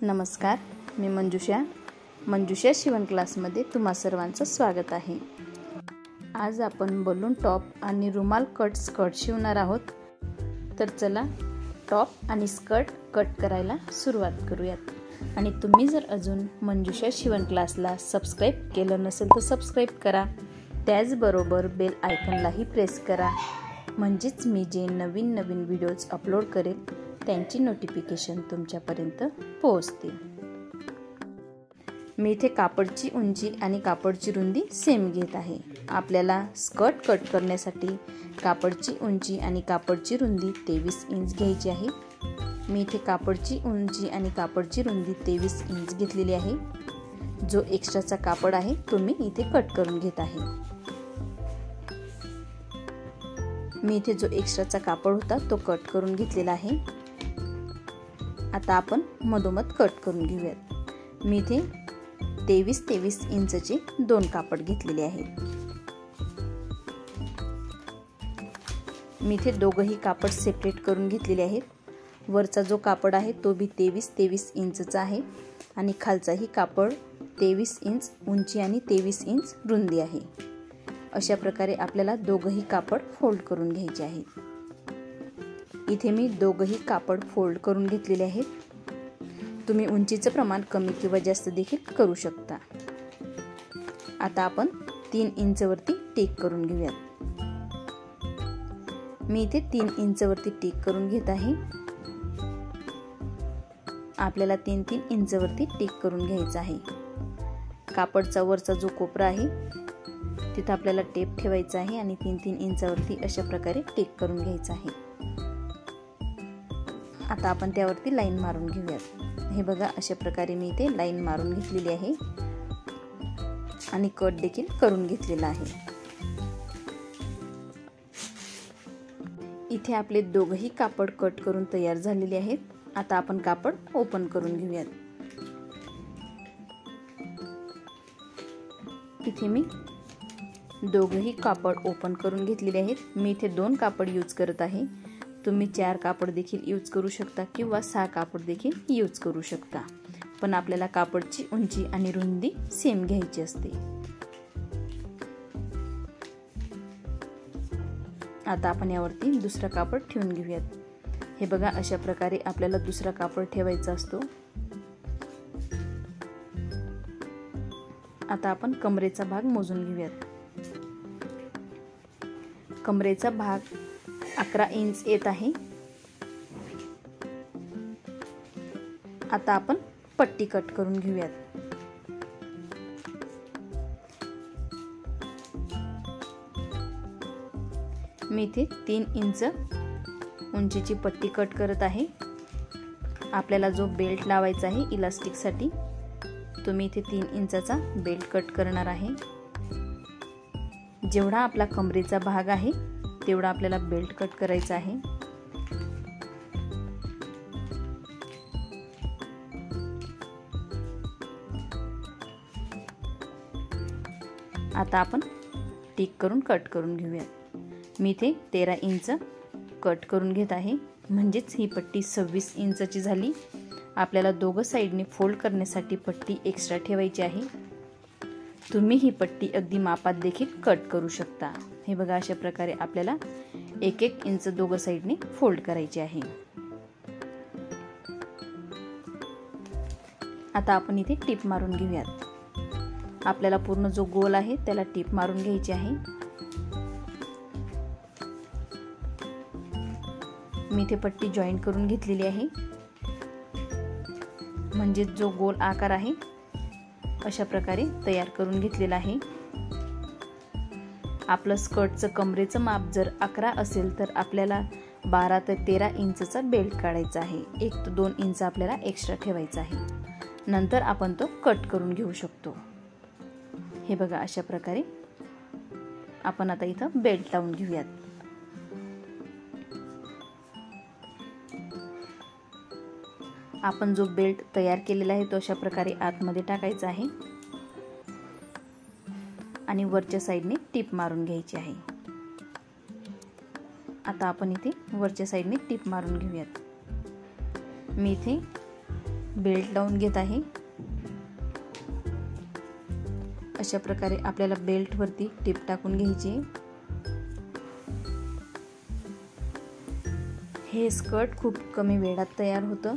नमस्कार, मी मंजुषा शिवण क्लासमध्ये तुम्हा सर्वांचं स्वागत आहे। आज आपण बलून टॉप आणि रुमाल कट स्कर्ट शिवणार आहोत। तर चला टॉप आणि स्कर्ट कट करायला सुरुवात करूयात। आणि तुम्ही जर अजून मंजुषा शिवण क्लासला सबस्क्राइब केलं नसेल तर सबस्क्राइब करा, त्याचबरोबर बेल आयकॉनलाही प्रेस करा, म्हणजेच मी जे नवीन व्हिडिओज अपलोड करेल त्यांची नोटिफिकेशन तुमच्यापर्यंत पोहोचतील। मी इथे कापडची उंची आणि कापडची रुंदी सेम घेत आहे। आपल्याला स्कर्ट कट करण्यासाठी कापडची उंची आणि कापडची रुंदी 23 इंच घ्यायची आहे। मी इथे कापडची उंची आणि कापडची रुंदी 23 इंच घेतलेली आहे। जो एक्स्ट्राचा कापड आहे तो मी इथे कट करून घेत आहे। मी इथे जो एक्स्ट्राचा कापड होता तो कट करून घेतलेला आहे। आता आपण मधोमध कट करून घेऊयात। मी इथे 23 इंचचे 2 कापड घेतलेले आहेत। मी इथे दोघंही कापड सेपरेट करून घेतलेले आहेत। वरचा जो कापड आहे तो भी 23 इंचचा आहे आणि खालचाही कापड 23 इंच उंची आणि 23 इंच रुंदी आहे। अशा प्रकारे आपल्याला दोघंही कापड फोल्ड करून घ्यायचे आहेत। इथे मी दोघंही कापड फोल्ड करून घेतलेले आहेत। तुम्ही उंचीचं प्रमाण कमी किंवा जास्त देखील करू शकता। आता आपण 3 इंच वरती टिक करून घेऊयात। मी इथे 3 इंच वरती टिक करून घेत आहे। आपल्याला 3 इंच वरती टिक करून घ्यायचं आहे। कापडचा वरचा जो कोपरा आहे तिथे आपल्याला टेप ठेवायचा आहे आणि 3 इंचावरती अशा प्रकारे टिक करून घ्यायचं आहे। आता आपण त्यावरती लाईन मारून घेऊयात। हे बघा, अशा प्रकारे मी इथे लाईन मारून घेतलेली आहे आणि कट देखील करून घेतलेला आहे। इथे आपले दोघंही कापड कट करून तयार झालेले आहेत। आता आपण कापड ओपन करून घेऊयात। इथे मी दोघंही कापड ओपन करून घेतलेले आहेत। मी इथे 2 कापड यूज करत आहे। तुम्ही 4 कापड देखील यूज करू शकता किंवा 6 कापड देखील यूज करू शकता, पण आपल्याला कापडची उंची आणि रुंदी सेम घ्यायची असते। आता आपण यावरती दुसरा कापड ठेवून घेऊयात। हे बघा, अशा प्रकारे आपल्याला दुसरा कापड ठेवायचा असतो। आता आपण कमरेचा भाग मोजून घेऊयात। कमरेचा भाग 11 इंच येत आहे। आता आपण पट्टी कट करून घेऊयात। मी इथे 3 इंच उंचीची पट्टी कट करत आहे। आपल्याला जो बेल्ट लावायचा आहे इलास्टिक साठी तो मी इथे 3 इंचाचा बेल्ट कट करणार आहे। जेवढा आपला कमरेचा भाग आहे तेवढा आपल्याला बेल्ट कट करायचा आहे। आता आपण टिक करून कट करून घेऊयात। मी इथे 13 इंच कट करून घेत आहे, म्हणजेच ही पट्टी 26 इंचची झाली। आपल्याला दोघं साइडने फोल्ड करण्यासाठी पट्टी एक्स्ट्रा ठेवायची आहे। तुम्ही ही पट्टी अगदी मापात देखील कट करू शकता। हे बघा, अशा प्रकारे आपल्याला 1 इंच दोघं साइडने फोल्ड करायचे आहे। आता आपण इथे टिप मारून घेऊयात। आपल्याला पूर्ण जो गोल आहे त्याला टिप मारून घ्यायची आहे। मी इथे पट्टी जॉईंट करून घेतलेली आहे, म्हणजे जो गोल आकार आहे अशा प्रकारे तयार करून घेतलेला आहे। आपलं स्कर्टचं कमरेचं माप जर 11 असेल तर आपल्याला 12 ते 13 इंचचा बेल्ट काढायचा आहे। 1 ते 2 इंच आपल्याला एक्स्ट्रा ठेवायचा आहे। नंतर आपण तो कट करून घेऊ शकतो। हे बघा, अशा प्रकारे आपण आता इथं बेल्ट लावून घेऊयात। आपण जो बेल्ट तयार केलेला आहे तो अशा प्रकारे आतमध्ये टाकायचा आहे आणि वरच्या साइडने टिप मारून घ्यायची आहे। आता आपण इथे वरच्या साइडने टिप मारून घेऊयात। मी इथे बेल्ट लावून घेत आहे। अशा प्रकारे आपल्याला बेल्ट वरती टिप टाकून घ्यायची। हे स्कर्ट खूप कमी वेळात तयार होतं।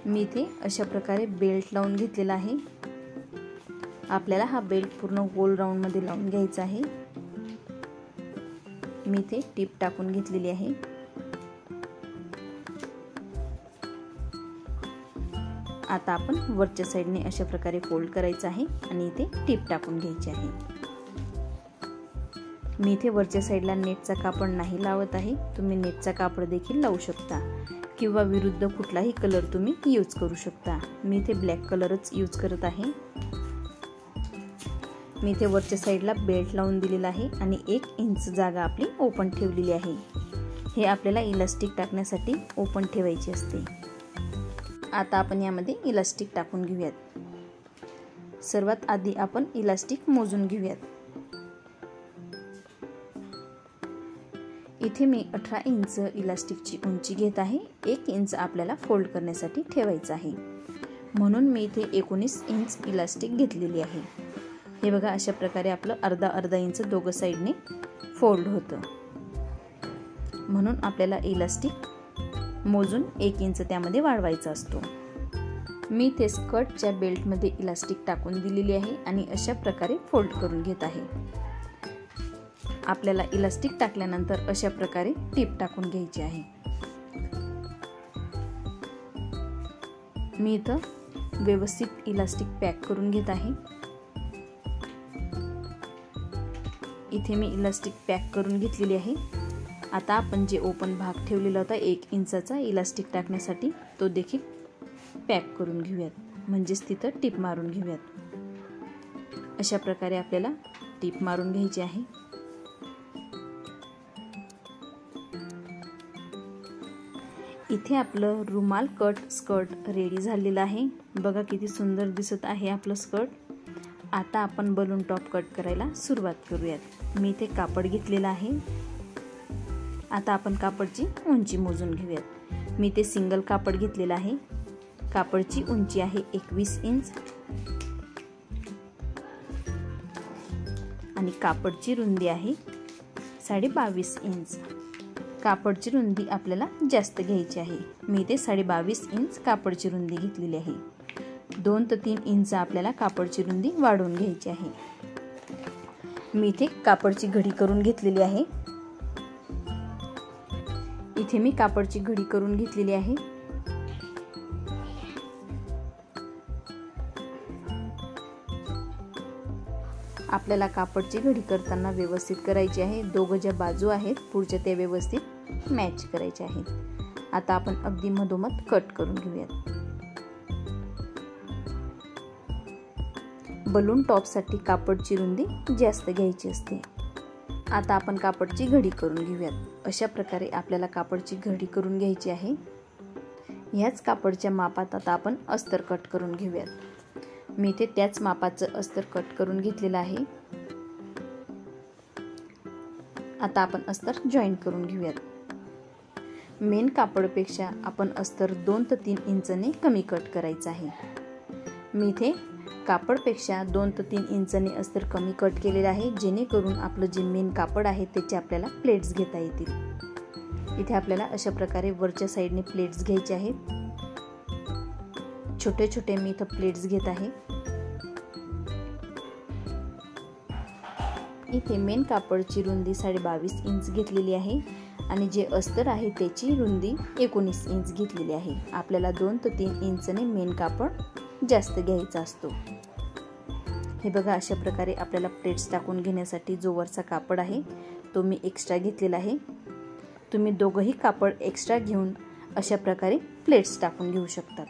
मी इथे अशा प्रकारे बेल्ट लावून घेतलेला आहे। आपल्याला हा बेल्ट पूर्ण गोल राऊंड मध्ये लावून घ्यायचा आहे। मी इथे टिप टाकून घेतलेली आहे। आता आपण वरच्या साईडने अशा प्रकारे फोल्ड करायचं आहे आणि इथे टिप टाकून घ्यायची आहे। मी इथे वरच्या साईडला नेटचा कापड नाही लावत आहे, तुम्ही नेटचा कापड देखील लावू शकता किंवा विरुद्ध कुठलाही कलर तुम्ही यूज करू शकता। मी इथे ब्लॅक कलरच यूज करत आहे। मी इथे वरच्या साईडला बेल्ट लावून दिलेला आहे आणि 1 इंच जागा आपली ओपन ठेवलेली आहे। हे आपल्याला इलास्टिक टाकण्यासाठी ओपन ठेवायची असते। आता आपण यामध्ये इलास्टिक टाकून घेऊयात। सर्वात आधी आपण इलास्टिक मोजून घेऊयात। इथे मी 18 इंच इलास्टिकची उंची घेत आहे। 1 इंच आपल्याला फोल्ड करण्यासाठी ठेवायचं आहे, म्हणून मी इथे 19 इंच इलास्टिक घेतलेली आहे। हे बघा, अशा प्रकारे आपलं अर्धा इंच दोघं साईडने फोल्ड होतं, म्हणून आपल्याला इलास्टिक मोजून 1 इंच त्यामध्ये वाढवायचा असतो। मी इथे स्कर्टच्या बेल्टमध्ये इलास्टिक टाकून दिलेली आहे आणि अशा प्रकारे फोल्ड करून घेत आहे। आपल्याला इलास्टिक टाकल्यानंतर अशा प्रकारे टिप टाकून घ्यायची आहे। मी इथं व्यवस्थित इलास्टिक पॅक करून घेत आहे। इथे मी इलास्टिक पॅक करून घेतलेली आहे। आता आपण जे ओपन भाग ठेवलेला होता 1 इंचाचा इलास्टिक टाकण्यासाठी, तो देखील पॅक करून घेऊयात, म्हणजेच तिथं टिप मारून घेऊयात। अशा प्रकारे आपल्याला टिप मारून घ्यायची आहे। इथे आपलं रुमाल कट स्कर्ट रेडी झालेलं आहे। बघा किती सुंदर दिसत आहे आपलं स्कर्ट। आता आपण बलून टॉप कट करायला सुरुवात करूयात। मी इथे कापड घेतलेलं आहे। आता आपण कापडची उंची मोजून घेऊयात। मी इथे सिंगल कापड घेतलेलं आहे। कापडची उंची आहे 21 इंच आणि कापडची रुंदी आहे 22.5 इंच। कापडची रुंदी आपल्याला जास्त घ्यायची आहे। मी इथे 22.5 इंच कापडची रुंदी घेतलेली आहे। 2 ते 3 इंच आपल्याला कापडची रुंदी वाढवून घ्यायची आहे। मी इथे कापडची घडी करून घेतलेली आहे। इथे मी कापडची घडी करून घेतलेली आहे। आपल्याला कापडची घडी करताना व्यवस्थित करायची आहे। दोघं ज्या बाजू आहेत पुढच्या त्या व्यवस्थित मॅच करायच्या आहेत। आता आपण अगदी मधोमध कट करून घेऊयात। बलून टॉपसाठी कापडची रुंदी जास्त घ्यायची असते। आता आपण कापडची घडी करून घेऊयात। अशा प्रकारे आपल्याला कापडची घडी करून घ्यायची आहे। ह्याच कापडच्या मापात आता आपण अस्तर कट करून घेऊयात। मी इथे त्याच मापाचं अस्तर कट करून घेतलेलं आहे। आता आपण अस्तर जॉईंट करून घेऊयात। मेन कापडपेक्षा आपण अस्तर 2 ते 3 इंचने कमी कट करायचं आहे। मी इथे कापडपेक्षा 2 ते 3 इंचने अस्तर कमी कट केलेलं आहे, जेणेकरून आपलं जे मेन कापड आहे त्याचे आपल्याला प्लेट्स घेता येतील। इथे आपल्याला अशा प्रकारे वरच्या साईडने प्लेट्स घ्यायचे आहेत। छोटे छोटे मी इथे प्लेट्स घेत आहे। इथे मेन कापडची रुंदी 22.5 इंच घेतलेली आहे आणि जे अस्तर आहे त्याची रुंदी 19 इंच घेतलेली आहे। आपल्याला 2 ते 3 इंचने मेन कापड जास्त घ्यायचा असतो। हे बघा, अशा प्रकारे आपल्याला प्लेट्स टाकून घेण्यासाठी जो वरचा कापड आहे तो मी एक्स्ट्रा घेतलेला आहे। तुम्ही दोघंही कापड एक्स्ट्रा घेऊन अशा प्रकारे प्लेट्स टाकून घेऊ शकतात।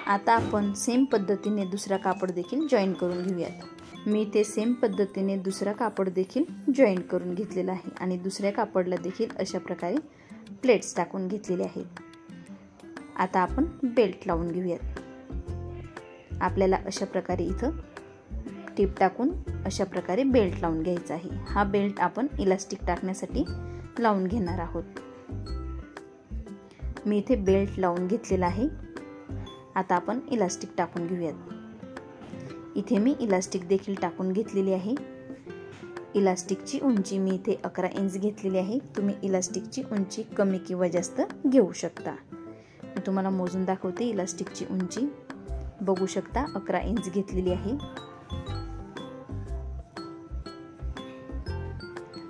आता आपण सेम पद्धतीने दुसरा कापड देखील जॉईन करून घेऊयात। मी ते सेम पद्धतीने दुसरा कापड देखील जॉईन करून घेतलेला आहे आणि दुसऱ्या कापडला देखील अशा प्रकारे प्लेट्स टाकून घेतलेले आहेत। आता आपण बेल्ट लावून घेऊयात। आपल्याला अशा प्रकारे इथं टिप टाकून अशा प्रकारे बेल्ट लावून घ्यायचा आहे। हा बेल्ट आपण इलास्टिक टाकण्यासाठी लावून घेणार आहोत। मी इथे बेल्ट लावून घेतलेला आहे। आता आपण इलास्टिक टाकून घेऊयात। इथे मी इलास्टिक देखील टाकून घेतलेली आहे। इलास्टिकची उंची मी इथे 11 इंच घेतलेली आहे। तुम्ही इलास्टिकची उंची कमी किंवा जास्त घेऊ शकता। मी तुम्हाला मोजून दाखवते। इलास्टिकची उंची बघू शकता 11 इंच घेतलेली आहे।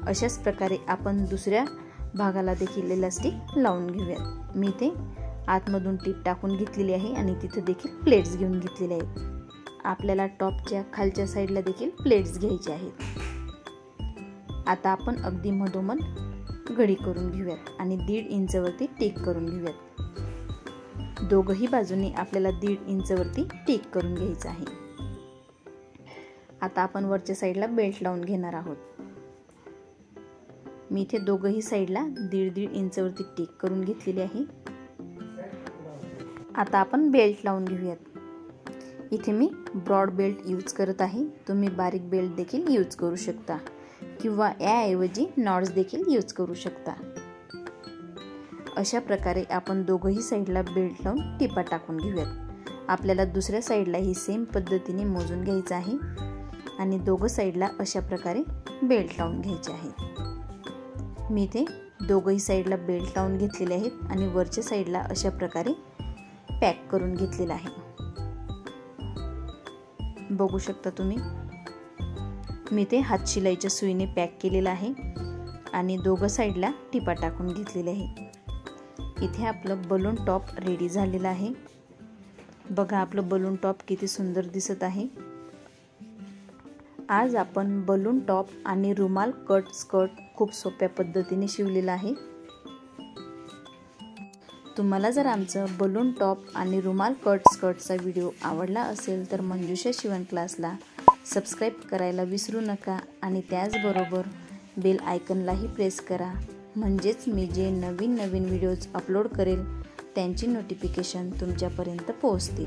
अशाच प्रकारे आपण दुसऱ्या भागाला देखील इलास्टिक लावून घेऊयात। मी इथे आतमधून टीप टाकून घेतलेली आहे आणि तिथे देखील प्लेट्स घेऊन घेतलेले आहेत। आपल्याला टॉपच्या खालच्या साईडला देखील प्लेट्स घ्यायचे आहेत। आता आपण अगदी मधोमध घडी करून घेऊयात आणि 1.5 इंचवरती टिक करून घेऊयात। दोघही बाजूंनी आपल्याला 1.5 इंचवरती टिक करून घ्यायचं आहे। आता आपण वरच्या साईडला बेल्ट लावून घेणार आहोत। मी इथे दोघही साईडला 1.5 इंचवरती टिक करून घेतलेली आहे। आता आपण बेल्ट लावून घेऊयात। इथे मी ब्रॉड बेल्ट यूज करत आहे। तुम्ही बारीक बेल्ट देखील यूज करू शकता किंवा याऐवजी नॉट्स देखील यूज करू शकता। अशा प्रकारे आपण दोघही साईडला बेल्ट लावून टिपा टाकून घेऊयात। आपल्याला दुसऱ्या साईडला ही सेम पद्धतीने मोजून घ्यायचं आहे आणि दोघं साईडला अशा प्रकारे बेल्ट लावून घ्यायचे आहेत। मी इथे दोघही साईडला बेल्ट लावून घेतलेले आहेत आणि वरच्या साईडला अशा प्रकारे पॅक करून घेतलेला आहे। बघू शकता तुम्ही। मी ते हात शिलाईच्या सुईने पॅक केलेला आहे आणि दोघं साईडला टिपा टाकून घेतलेले आहे। इथे आपलं बलून टॉप रेडी झालेलं आहे। बघा आपलं बलून टॉप किती सुंदर दिसत आहे। आज आपण बलून टॉप आणि रुमाल कट स्कर्ट खूप सोप्या पद्धतीने शिवलेला आहे। तुम्हाला जर आमचं बलून टॉप आणि रुमाल कट स्कर्टचा व्हिडिओ आवडला असेल तर मंजुषा शिवण क्लासला सबस्क्राईब करायला विसरू नका आणि त्याचबरोबर बेल आयकॉनलाही प्रेस करा, म्हणजेच मी जे नवीन व्हिडिओज अपलोड करेल त्यांची नोटिफिकेशन तुमच्यापर्यंत पोहोचतील।